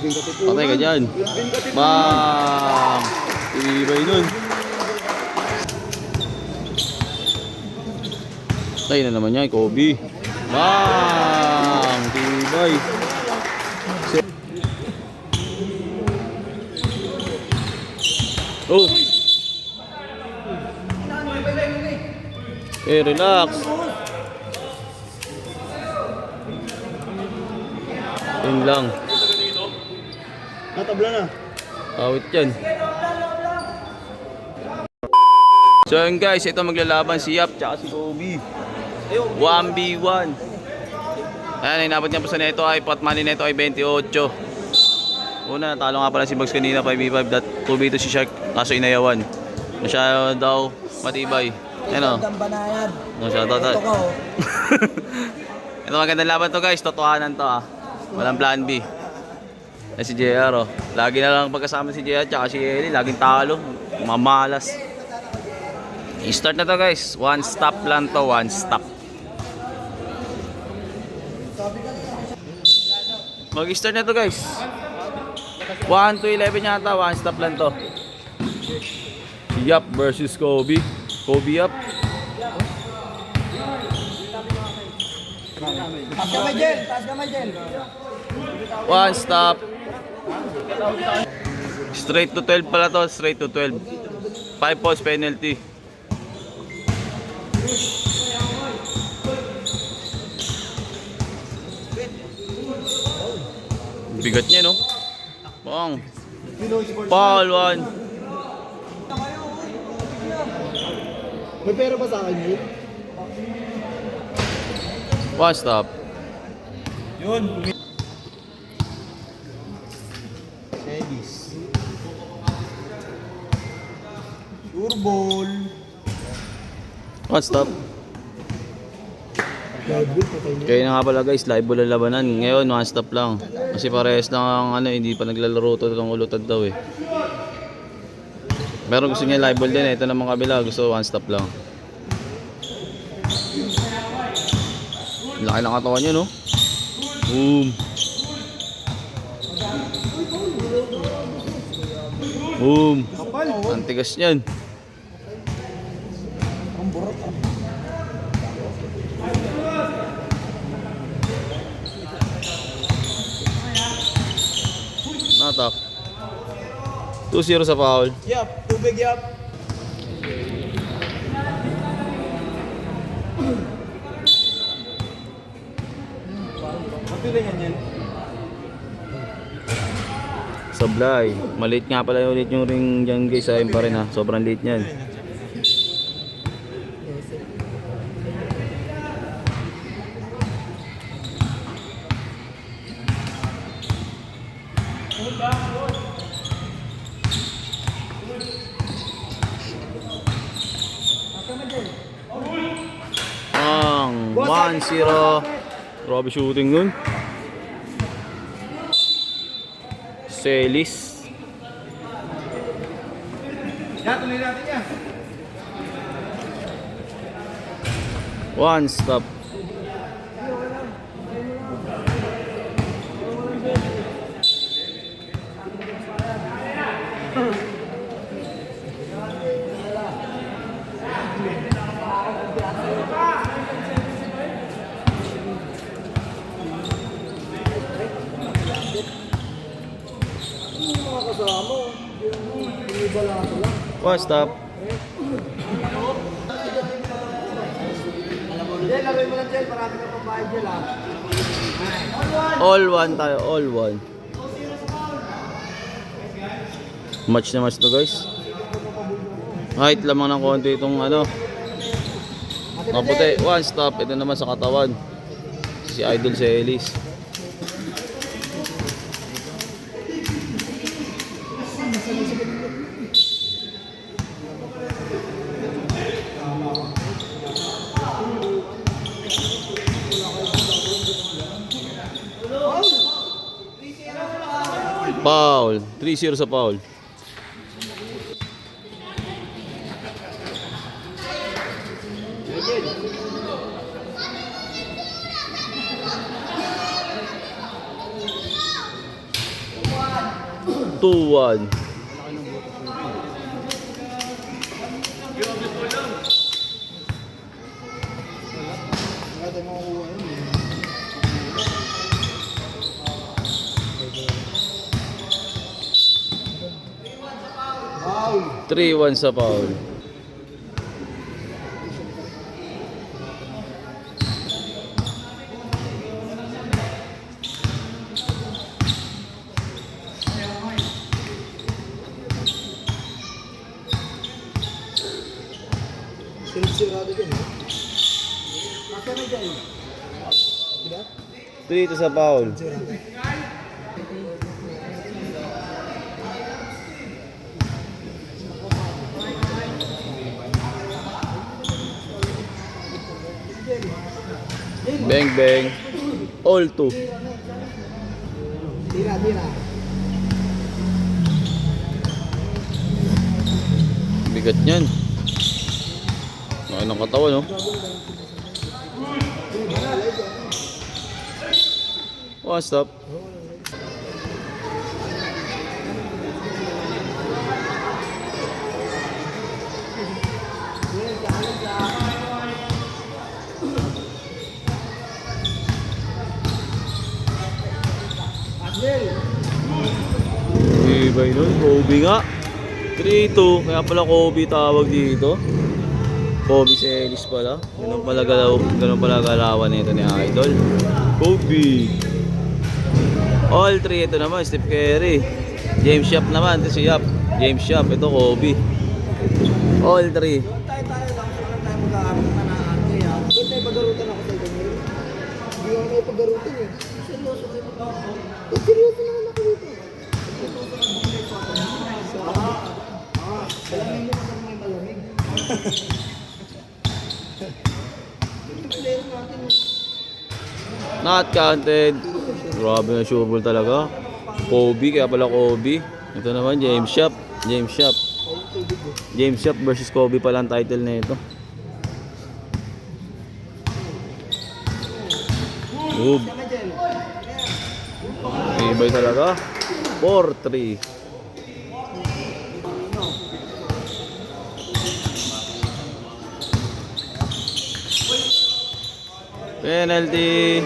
Patay ka dyan. Bang! Ibay nun. Patay na naman niya, Kobe. Bang! Ibay. Oh! Relax. Yun lang. Natabla na. Awit yan. So yun guys, ito maglalaban si Yap tsaka si Kobe. 1v1. Ayan, inabot niya po sa neto ay pot money neto ay 28. Una, talo nga pala si Bugs kanina 5v5. 2v2 si Shark, kaso inayawan. Masyado daw matibay. Ano? Masyado daw. Ito magandang laban to guys, totohanan to Walang plan B. Eh si JR lagi na lang pagkasama si JR tsaka si Eli, laging talo. Mamalas. I-start na to guys. One stop lang to, one stop. Mag-start na to guys. 1 to 11 yata, one stop lang to. Yap versus Kobe. Kobe Yap. Taas kamay Jel, taas kamay Jel. One stop. Straight to 12 pala to, straight to 12. 5 points penalty. Bigat niya no. Bang. Foul 1. May pera ba sa akin yun? One stop. Yun. Sedis. Sure ball. One stop. Kaya na nga pala guys, live ball ang labanan. Ngayon, one stop lang. Kasi parehas lang ang hindi pa naglalaro to ng ulutad daw eh. Pero gusto niya live ball din eh. Ito naman kabila, gusto one stop lang. Laki ng katawan niya no. Boom. Boom. Ang tigas niyan. Ang burot Natak. 2-0 sa foul. Yap, tubig yap. Sablay. Maliit nga pala ulit yung ring dyan guys. Ayun pa rin sobrang liit niyan. Ang 1-0. Grabe shooting nun. Celis. Yan, tuloy natin yan. One stop. One stop. Jel, lagay mo lang Jel, marami ka pang bahay Jel All one tayo, all one. Match na match to guys. Height lamang ng konti itong maputi. One stop. Ito naman sa katawan. Si Idol si Ellis. Foul. 3-0 sa foul. 2-1. Wala tayong makukuha yun eh. 3-1 sa foul. Sirado dyan eh. Masa na dyan eh. Diba? 3 sa foul. Sirado. Bang bang. All 2. Tira, tira. Bigat niyan. Laki ng katawan, no? One stop. Ibay nun, Kobe nga. 3-2, kaya pala Kobe tawag dito. Kobe Celis pala. Ganun pala galawan nito ni Idol. Kobe. All 3 ito naman, Steph Curry. James Shop naman, ito si Yap. James Shop, ito Kobe. All 3. Tayo lang tayo mag-aaral na naante ah. Doon tayo pagarutan ako sa ganyan. Hindi ako may pagarutan eh. Seryoso kayo pag-aaral. Seryoso naman ako dito. Malamig mo kasi may malamig. Not counted. Grabe na sure ball talaga. Kobe, kaya pala Kobe. Ito naman, James Shop. James Shop. James Shop versus Kobe pala ang title na ito. Oob. Ibay talaga. 4-3. Penalty.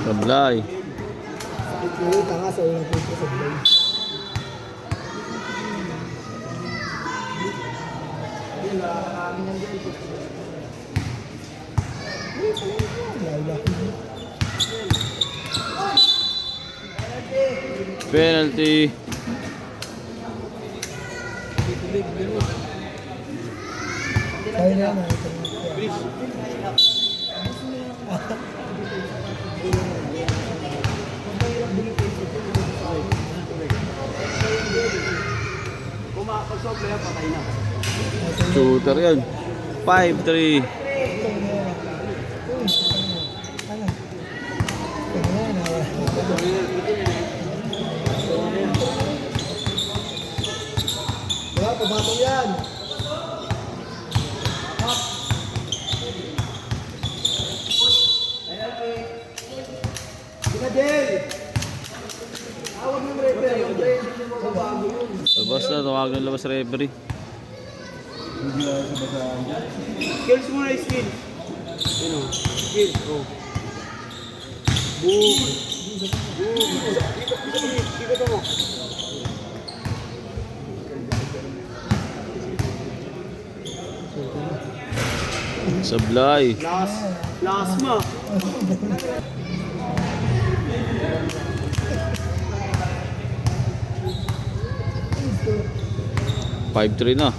Sablay. Nakita nga sa unang punto sa play. Penalty. Kaya na naman. Shooter yan. 5-3. Diba, pumatong yan. Sinadel! Awag ng referee. Yung referee mo mabago yun. Labas na, tawag ng labas referee. Skills mo na skills. Ano? Skills. Oh. Boom. Boom. Ikot mo. Sablay. Last mo. Five 3 na.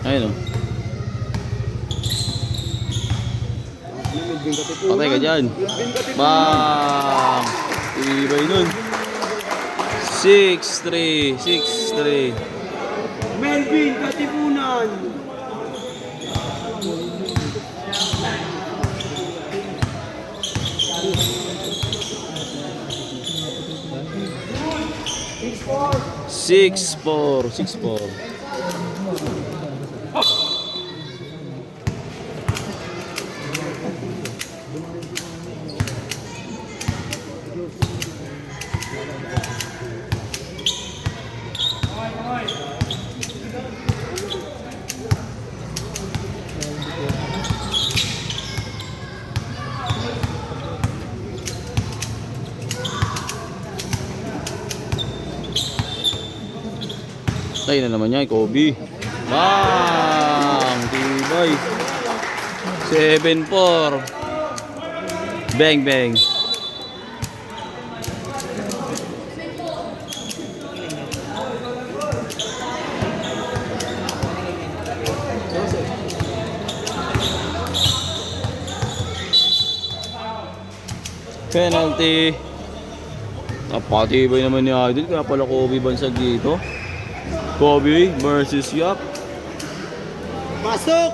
Ayun o. Patay ka dyan. Bang! Ibay nun. 6-3. 6-3. Melvin, Katipunan. Six, 4. 6-4. Ay na naman niya, Kobe. Bang! Tibay. 7-4. Bang, bang. Penalty. Napatibay naman ni Idol. Kaya pala Kobe bansag dito. Kobe versus Yap. Pasok!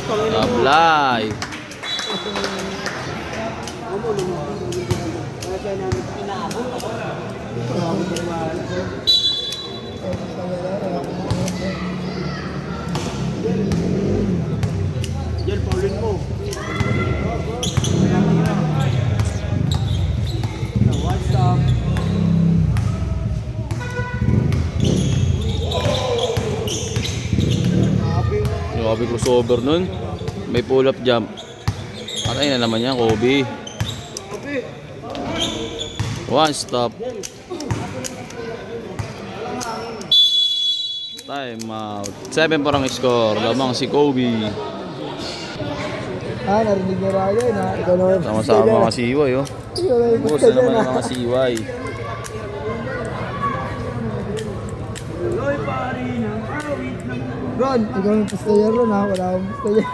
Sablay. Yan, paulin mo. What's up? Grabe crossover nun. May pull up jump. Patay na naman yan, Kobe. One stop. Time out. 7 parang score. Lamang si Kobe. Narinig niya Ryan ha. Ikaw naman. Sama-sama mga siway, oh. Boss na naman ang mga siway. Ron, ikaw yung pustayer Ron ha. Wala akong pustayer.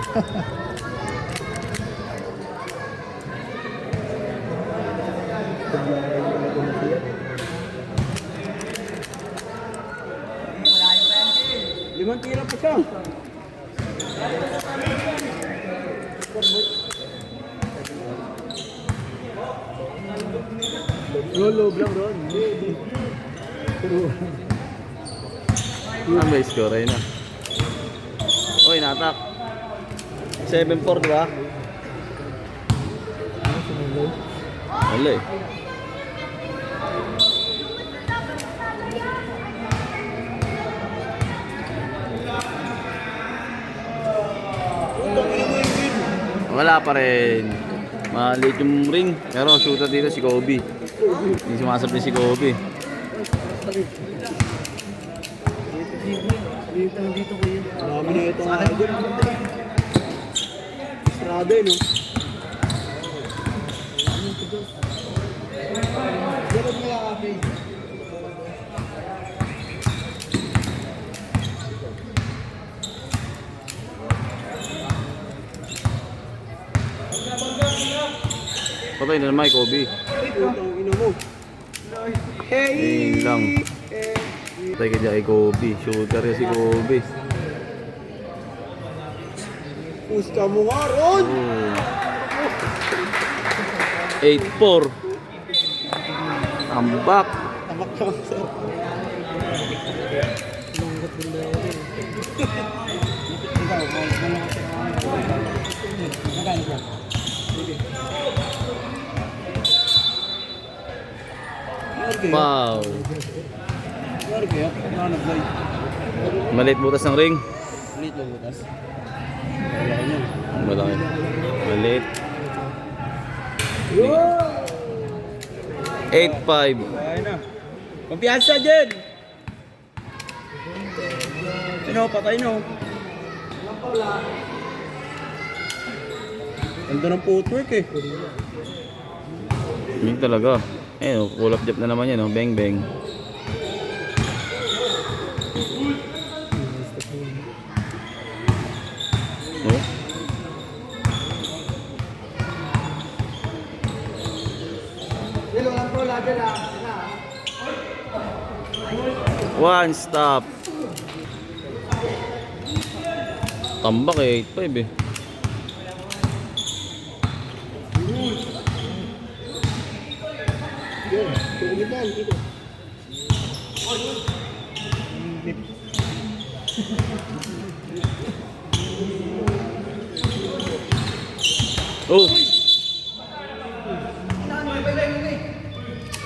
Limang tira pa siya. Lolo, blang Ron. Ang may score ay na. Oy, natak. 7-4, di ba? Wala eh. Wala pa rin. Maliit yung ring. Pero shooter dito si Kobe. Hindi sumasabi si Kobe. Dito ko yun. Marami na ito nga. Estrada eh, no? Dapat mo yung kape. Patay na naman, Kobe. Ang ino mo. Ayun lang. Patay ka dyan kay Kobe. Shooter yan si Kobe. Pusta mo nga, Ron! Oh. 8-4. Ambak. Tamak ka, sir. Lunggot din daw ako din. Ikaw, magkano ka sa magkano ka? Wow. Ano kaya? Ano nag-play? Maliit butas ng ring. Ulit lang butas. Kaya niya. Malaki. Maliit. 8-5. Kaya na. Kumpiyansa dyan! Ano, patay no? Ganda ng footwork eh. Yun talaga. Ayun, pull up jump na naman yan, oh. Bang bang. Oh. One stop. Tambak eh, 8-5 eh. Oh.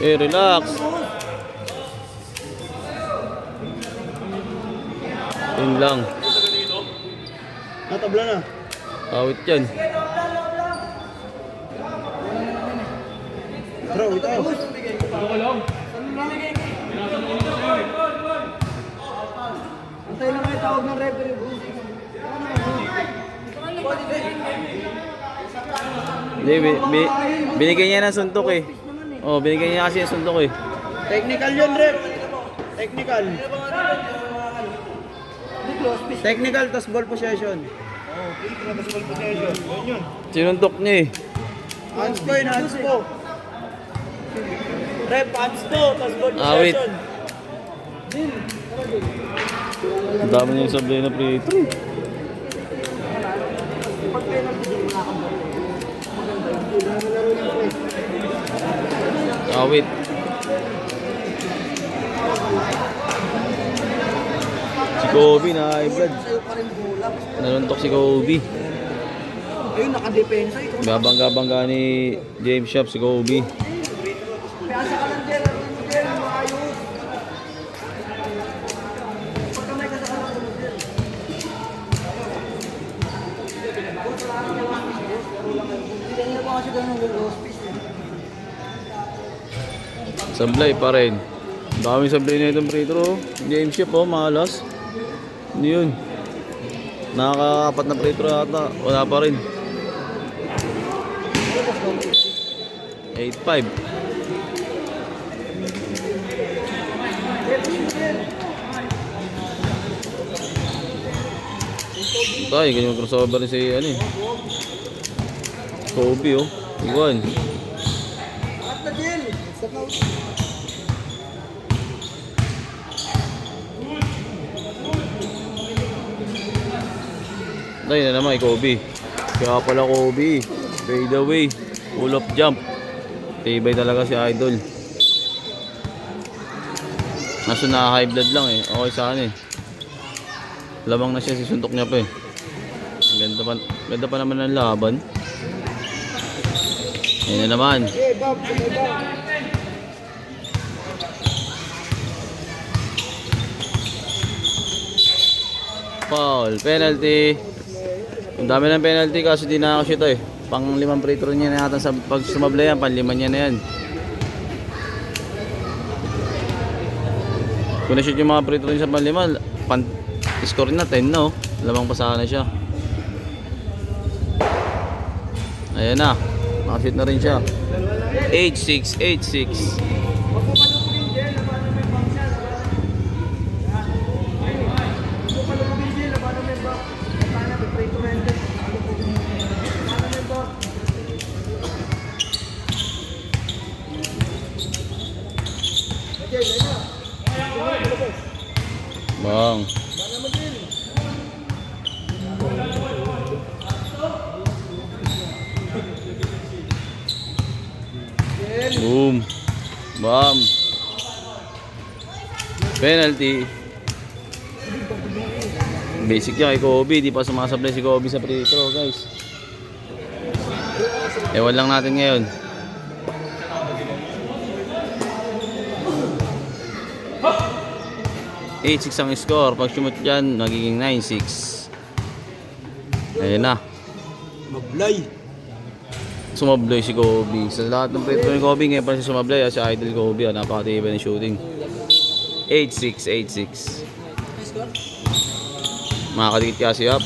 Okay, relax. Yun lang. Natabla na. Awit yan. Bro, ito. Antay lang kayo tawag ng referee, bro. Hindi, binigay niya ng suntok eh. Oh, binigay niya kasi ng suntok eh. Technical yun, ref. Technical. Technical, tas ball possession. Sinuntok niya eh. Hands po yun, hands po. Ref, hands po, tas ball Awit. possession. Ang dami niya yung sablay na free throw. Pag penalty din, makakabal. Maganda yun. Hindi na nalaro ng press. Awit. Si Kobe na high blood. Sa'yo pa rin bola. Nanuntok si Kobe. Ayun, nakadepensa. Ikaw Babangga-bangga ni James Shop si Kobe. Piasa ka lang, Jel. Jel, maayos. Pagkamay ka sa kalang, Jel. Hindi niya pa kasi ganun yung hospice. Sablay pa rin. Ang daming sablay na itong free throw. James Shop oh, malas. Ano yun? Nakaka-4 na free throw ata. Wala pa rin. 8-5. Tay, ganyan crossover rin si ano eh. Kobe oh. Iwan. At na, Jel. Sa couch. Tay na naman Kobe. Kaya pala Kobe. Fade away. Pull up jump. Tibay talaga si Idol. Naso na high blood lang eh. Okay sa akin eh. Lamang na siya, sisuntok niya pa eh. Ganda pa naman ng laban. Ayun na naman. Eh, Bob. Sabay, Bob. Foul. Penalty. Ang dami ng penalty kasi di nakakashoot eh. Pang 5 free throw niya na yata sa pag sumablay yan. Pang 5 niya na yan. Kung na-shoot yung mga free throw niya sa pang 5, score na 10 no. Lamang pa sana siya. Ayan na. Nakashoot na rin siya. 8-6. 8-6. Bang. Boom. Bam. Penalty. Basic yan kay Kobe. Di pa sumasablay si Kobe sa free throw guys. Ewan lang natin ngayon. (8-6) ang score. Pag sumot dyan, magiging 9-6. Ayan na. Mablay. Sumablay si Kobe. Sa lahat ng free throw ni Kobe, ngayon pa siya sumablay. Si Idol Kobe, napakatibay ng shooting. 8-6, 8-6. Makakadikit kasi up.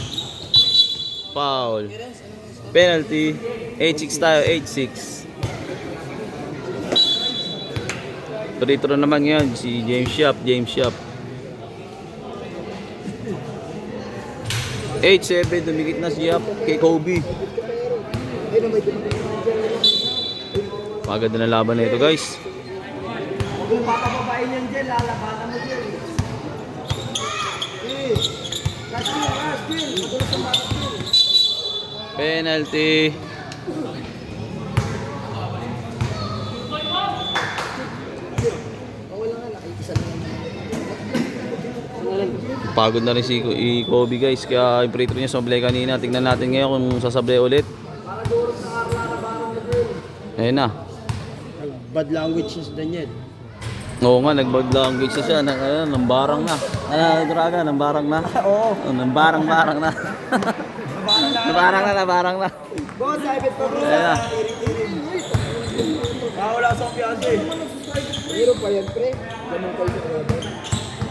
Foul. Penalty. 8-6 tayo, 8-6. Free throw naman yan, si James Shop. 8-7, dumikit na siya kay Kobe. Pagod na laban na ito guys. Kung papababain yan, Jel, lalabanan mo, Jel. Last Jel. Magulo sa mga, Jel. Penalty. Pagod na rin si Kobe guys. Kaya yung free throw niya sumablay kanina. Tignan natin ngayon kung sasablay ulit. Ayun na. Bad language is Daniel. Oo nga, nag-bad language na siya. Nambarang na. Draga, nambarang na. Oo. Nambarang na. Nabarang na. Boss, saibit pa bro. Ayun na. Wala sa fiancé. Hero pa yan, pre. Ganun kayo sa order.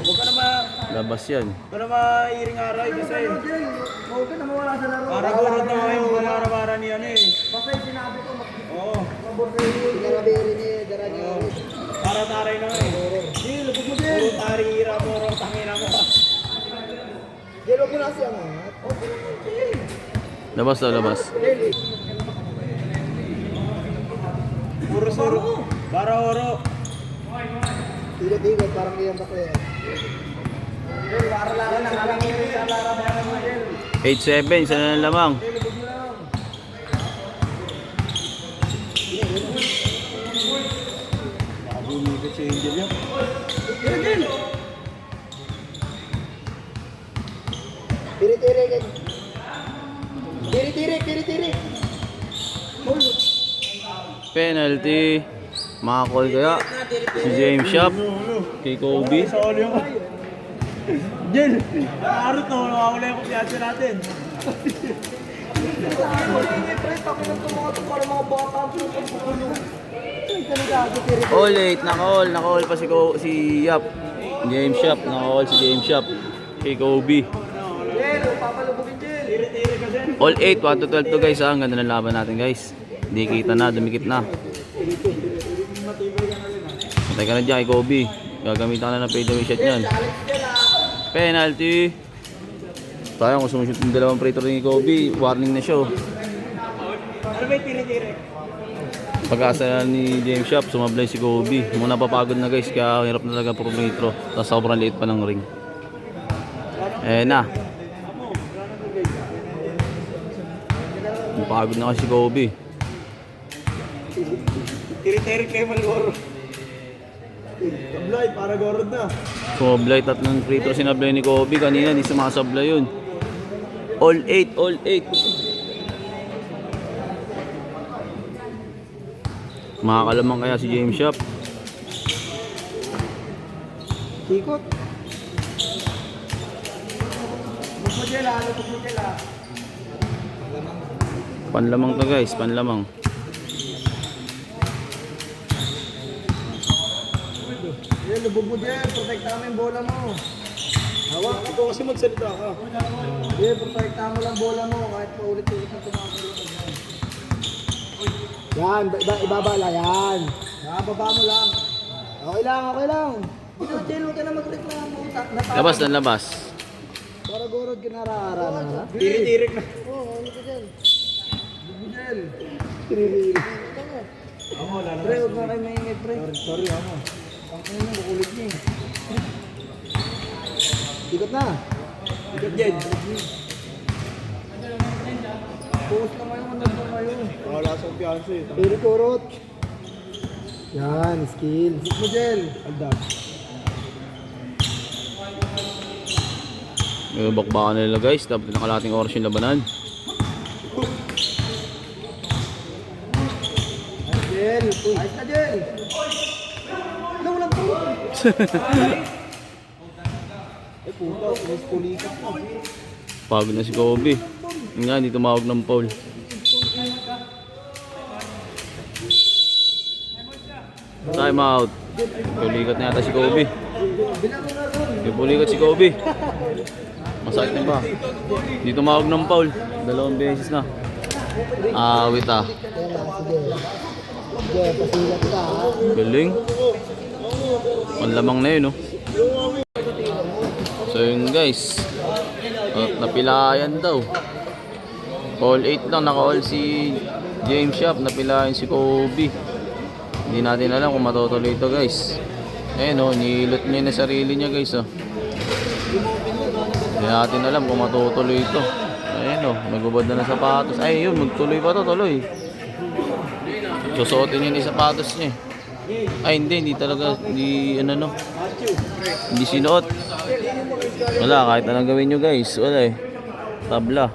Huwag ka naman. Labas yan. Para mairing aray kasi. Huwag ka na mawala sa laro. Para gurot na kayo, wala na para ni ano eh. Basta yung sinabi ko, Oo. Pinarabiri ni Daranya. Para taray na nga eh. Hindi, lubog mo din. Puro tari, hira, puro tangina mo. Jel, huwag mo na kasi angat. Okay na mo, Jel. Labas daw, labas. Puro suro. Para oro. Tigot-tigot, parang iyan ba ko yan. Jel, para lang na. Alam mo yun, ang larabanan mo, Jel. 8-7, isa na lang lamang. Lubog mo lang. Bumigit si Angel yan. Jel! Tiri-tiri, Jel. Tiri-tiri, tiri-tiri. Penalty. Makakall kaya si James Shop kay Kobe. Sa ulo yung... Angel! Nakarot na, nakawala yung kumpiyansa natin. All 8, nakall pa si Yap. James Shop, nakall si James Shop kay Kobe. All 8, 1 to 12 to guys ha. Ang ganda ng laban natin guys. Hindi kita na, dumikit na. Patay ka na dyan kay Kobe. Gagamitan ka na ng fadeaway shot yan. Penalty. Tayo kung sumushoot yung dalawang free throw ni Kobe, warning na siya. Ano ba yung tiri-tiri? Pag-asa na ni James Shop, sumablay si Kobe. Muna papagod na guys, kaya hirap na talaga pro free throw. Tapos sobrang liit pa ng ring. Na. Pagod na kasi si Kobe. Tiri-tiri kayo malgoro. Tablay, para gorod na. Sumablay, tatlong free throw sinablay ni Kobe. Kanina, di sumasablay yun. All 8, all 8. Makakalamang kaya si James Shop. Tikot. Panlamang to guys, panlamang. Jel, lubog mo Jel. Protektahan mo yung bola mo. Hawak, ikaw kasi magsalita ka. Jel, protektahan mo lang bola mo. Kahit paulit-ulit na tumakalo. Yan, ibabala yan. Baba mo lang. Okay lang, okay lang. Ito Jel, huwag ka na magreklamo. Labas na labas. Para gorod ka nararana. Ha? Tiri-tirik na. Oo, ano ka Jel? Lubog mo Jel. Tiriri. Ako, lalo. Pre, huwag na kayo maingay, pre. Sorry, ako. Ang kanya mo, kukulit niya eh. Ikot na. Ikot Jed. Focus na kayo, ano ba kayo? Wala sa kumpiyansa eh. Pero kurot. Yan, skill. Ikot mo, Jel. Aldag. May bakbakan na nila guys, dapat nakalating oras yung labanan. Jel. Ayos na, Jel. Ano, walang po. Ay puta, mas pulikat na. Pagod na si Kobe. Nga, hindi tumawag ng foul. Time out. Pulikat na yata si Kobe. Pulikat si Kobe. Masakit na ba? Hindi tumawag ng foul. 2 beses na. Wait ah. Jel, pasilat ka. Galing. Panlamang na yun, no? So yun guys. Napilayan daw. All 8 lang. Naka-all si James Shop. Napilayan si Kobe. Hindi natin alam kung matutuloy ito guys. Ayun o, nilot niya na sarili niya guys o. Hindi natin alam kung matutuloy ito. Ayun o, nagubad na ng sapatos. Ay yun, magtuloy pa to, tuloy. Susuotin niya yung sapatos niya eh. Ay hindi talaga, hindi ano no. Hindi sinuot. Wala, kahit anong gawin nyo guys, wala eh. Tabla.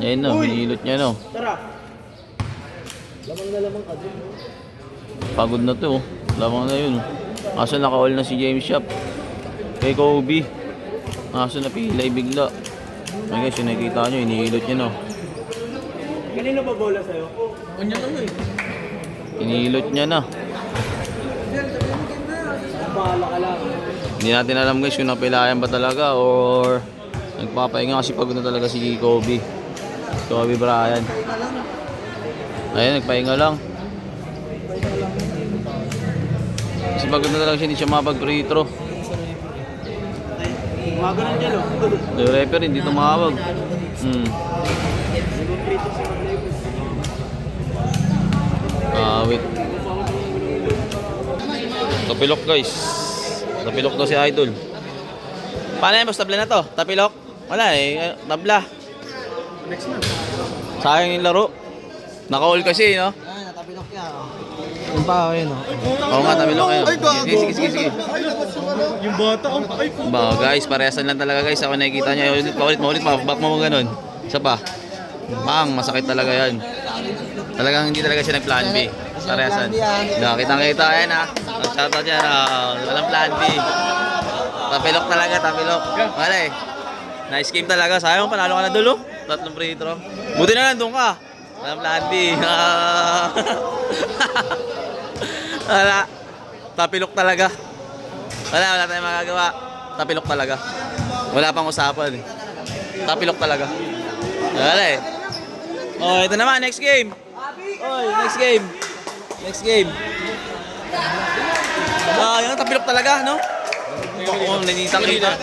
Ayun no, hinilot niya no. Tara. Lamang na lamang ka, Jel. Pagod na to, lamang na yun. Kaso naka-all na si James Shop. Kay Kobe. Kaso napilay bigla. Ay guys, yung nakikita nyo, hinihilot niya no. Kanino ba bola sa'yo? Kanya to eh. Hinihilot niya na. Jel, sabi mo ganda. Bahala ka lang. Hindi Hindi natin alam guys kung napilayan ba talaga or nagpapahinga kasi pagod na talaga si Kobe. Kobe Bryant. Ayun, nagpahinga lang. Kasi pagod na talaga siya, hindi siya mapag-free throw. Umaga ng dyan, oh. Yung referee hindi tumawag. Wait. Tapilok guys. Tapilok daw si Idol. Paano yan? Mas tabla na to? Tapilok? Wala eh. Tabla. Sayang yung laro. Naka-all kasi, no? Ay, natapilok niya. Yung pa, ayun o. Oo nga, tapilok yun. Sige. Yung bata, oh. Ay, Ba, guys, parehasan lang talaga guys. Ako nakikita niya. Paulit, back mo ganun. Isa pa. Bang, masakit talaga yan. Talagang hindi talaga siya nag-plan B. Parehasan. Kitang-kita yan ha. Shoutout yan ha. Walang plan B. Tapilok talaga, tapilok. Wala eh. Nice game talaga. Sayang, panalo ka na dulo. 3 free throw. Buti na lang, doon ka. Walang plan B. Wala. Tapilok talaga. Wala tayong magagawa. Tapilok talaga. Wala pang usapan eh. Tapilok talaga. Wala eh. Oh, ito naman, next game. Oh, next game. Yan, tapilok talaga, no? Oo, nanitang kita.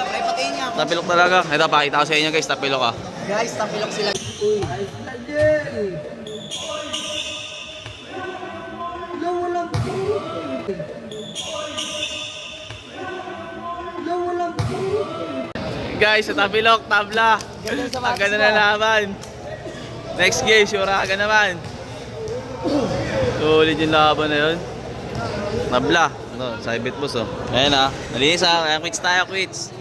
Tapilok talaga. Ito, pakita ko sa inyo guys, tapilok ah. Guys, tapilok sila. Uy. Guys, sa tapilok, tabla. Ang ganda na laban. Next game, sure ka naman. Ulit yung laban na yun. Tabla. Ito, Cybit boss oh. Ayan ah. Nalinis ah. Ayan, quits tayo, quits.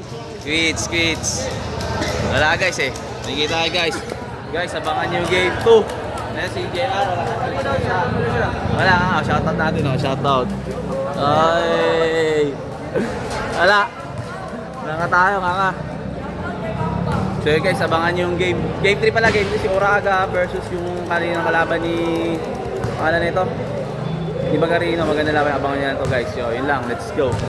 Wala guys eh. Nakikita tayo guys. Guys, abangan nyo yung game 2. Ayan si JR. Wala nga. Shoutout natin oh. Shoutout. Ay. Wala. Wala nga tayo nga. So yun guys, abangan yung game 3 pala, game 3 si Oraga versus yung kaninang kalaban ni nito? Ni Bagarino, maganda laban, abangan nyo na to guys. So yun lang, let's go.